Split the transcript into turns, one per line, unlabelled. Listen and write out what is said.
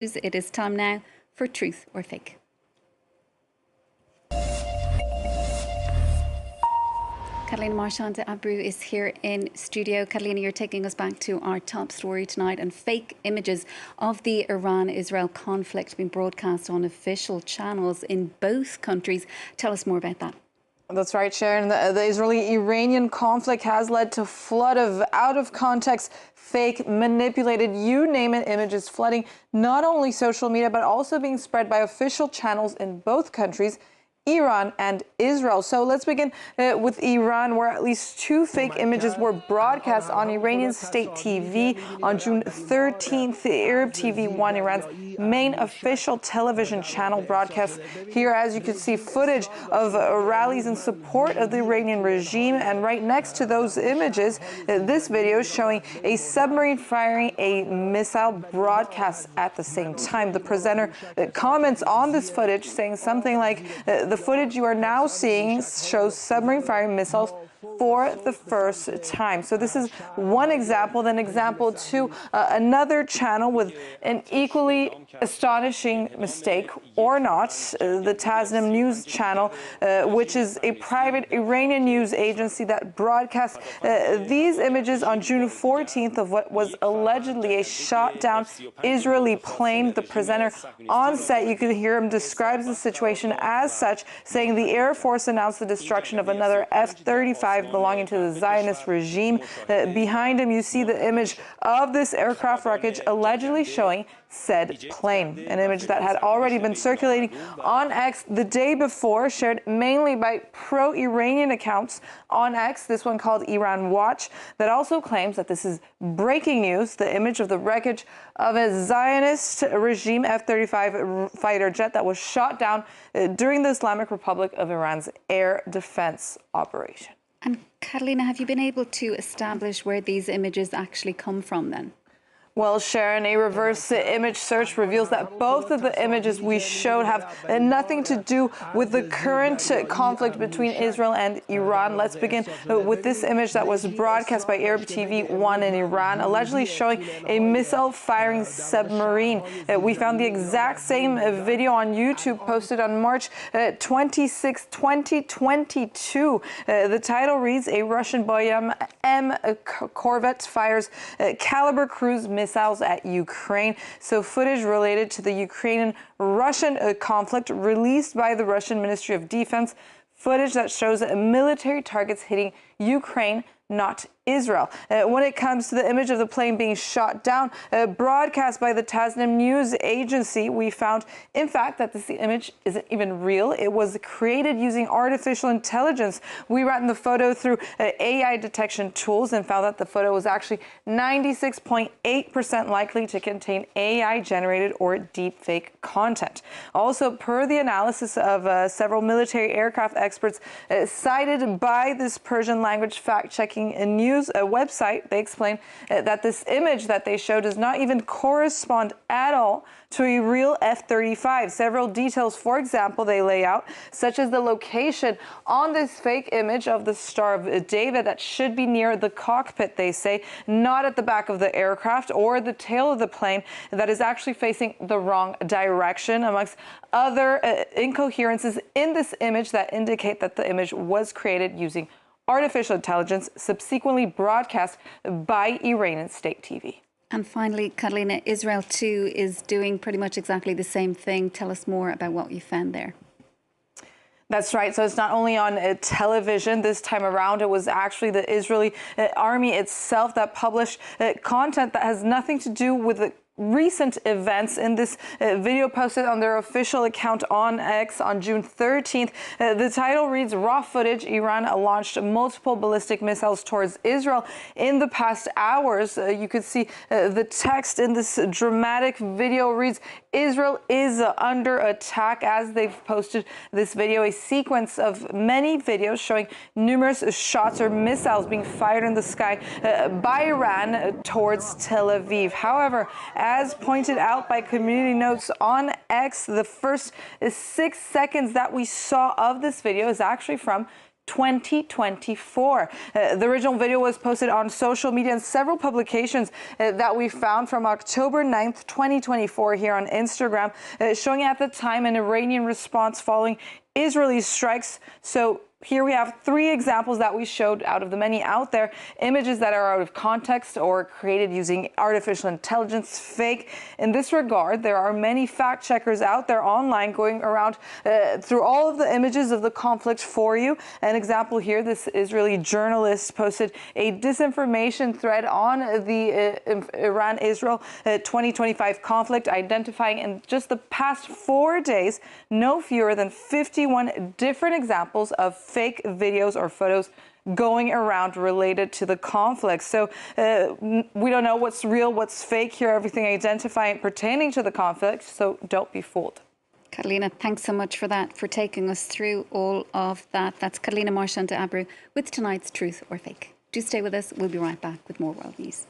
It is time now for Truth or Fake. Catalina Marchand Abreu is here in studio. Catalina, you're taking us back to our top story tonight, and fake images of the Iran-Israel conflict being broadcast on official channels in both countries. Tell us more about that.
That's right, Sharon. The Israeli-Iranian conflict has led to a flood of out-of-context, fake, manipulated, you name it, images flooding not only social media, but also being spread by official channels in both countries, Iran and Israel. So let's begin with Iran, where at least two fake images were broadcast on Iranian state TV on June 13th. Arab TV 1, Iran's main official television channel, broadcast here, as you can see, footage of rallies in support of the Iranian regime. And right next to those images, this video is showing a submarine firing a missile broadcast at the same time. The presenter comments on this footage saying something like, the footage you are now seeing shows submarine firing missiles for the first time. So this is one example. Then example two, another channel with an equally astonishing mistake, or not, the Tasnim news channel, which is a private Iranian news agency that broadcast these images on June 14th of what was allegedly a shot down Israeli plane. The presenter on set, you could hear him, describes the situation as such, saying the Air Force announced the destruction of another F-35 belonging to the Zionist regime. Behind him, you see the image of this aircraft wreckage allegedly showing said plane, an image that had already been circulating on X the day before, shared mainly by pro-Iranian accounts on X, this one called Iran Watch, that also claims that this is breaking news, the image of the wreckage of a Zionist regime F-35 fighter jet that was shot down during the Islamic Republic of Iran's air defense operation.
And Catalina, have you been able to establish where these images actually come from then?
Well, Sharon, a reverse image search reveals that both of the images we showed have nothing to do with the current conflict between Israel and Iran. Let's begin with this image that was broadcast by Arab TV 1 in Iran, allegedly showing a missile-firing submarine. We found the exact same video on YouTube, posted on March 26, 2022. The title reads, "A Russian Boyam M corvette fires caliber cruise missiles at Ukraine." So footage related to the Ukrainian-Russian conflict released by the Russian Ministry of Defense, footage that shows military targets hitting Ukraine, not Israel. When it comes to the image of the plane being shot down, broadcast by the Tasnim news agency, we found, in fact, that this image isn't even real. It was created using artificial intelligence. We ran the photo through AI detection tools and found that the photo was actually 96.8% likely to contain AI-generated or deepfake content. Also, per the analysis of several military aircraft experts cited by this Persian language fact-checking news website, they explain that this image that they show does not even correspond at all to a real F-35. Several details, for example, they lay out, such as the location on this fake image of the Star of David that should be near the cockpit, they say, not at the back of the aircraft, or the tail of the plane that is actually facing the wrong direction, amongst other incoherences in this image that indicate that the image was created using artificial intelligence, subsequently broadcast by Iranian state TV.
And finally, Catalina, Israel too is doing pretty much exactly the same thing. Tell us more about what you found there.
That's right. So it's not only on television this time around. It was actually the Israeli army itself that published content that has nothing to do with the recent events. In this video posted on their official account on X on June 13th, the title reads, "Raw footage, Iran launched multiple ballistic missiles towards Israel in the past hours." You could see the text in this dramatic video reads, "Israel is under attack," as they've posted this video, a sequence of many videos showing numerous shots or missiles being fired in the sky by Iran towards Tel Aviv. However, as pointed out by community notes on X, the first 6 seconds that we saw of this video is actually from 2024. The original video was posted on social media and several publications that we found from October 9th, 2024 here on Instagram, showing at the time an Iranian response following Israeli strikes. So here we have 3 examples that we showed out of the many out there, images that are out of context or created using artificial intelligence, fake. In this regard, there are many fact checkers out there online going around through all of the images of the conflict for you. An example here, this Israeli journalist posted a disinformation thread on the Iran-Israel 2025 conflict, identifying in just the past 4 days no fewer than 51 different examples of fake videos or photos going around related to the conflict. So we don't know what's real, what's fake here, everything identifying pertaining to the conflict, so don't be fooled.
Carolina, thanks so much for that, for taking us through all of that. That's Carolina Marchand de Abreu with tonight's Truth or Fake. Do stay with us. We'll be right back with more world news.